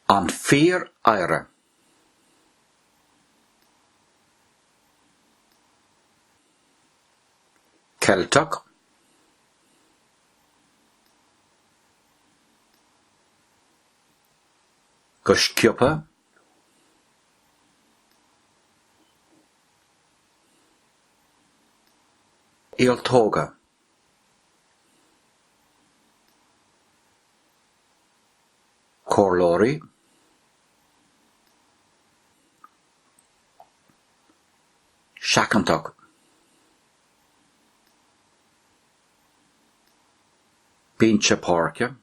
An fear aire. Celtach. Gushkiopa. Iltoga. Corlori. Shackantach. Pincha Parka.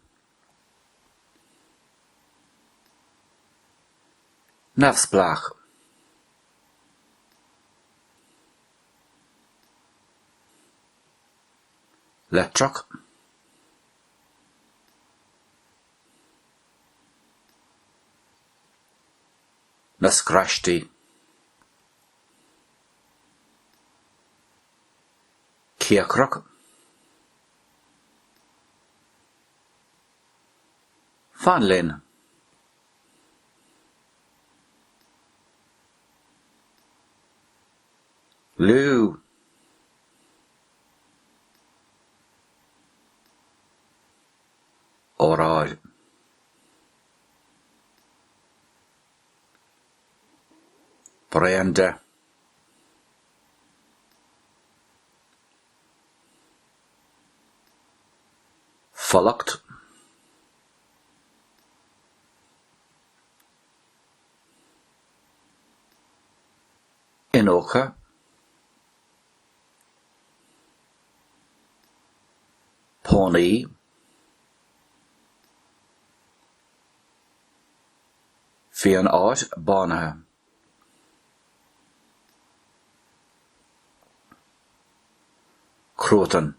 Nafsblach. Letrach. Naskrashti. Kiakrach. Fanlin. Lou. Orar. Brenda. Falacht. Inocha. Pawnee. Fian Art Barnaha. Croton.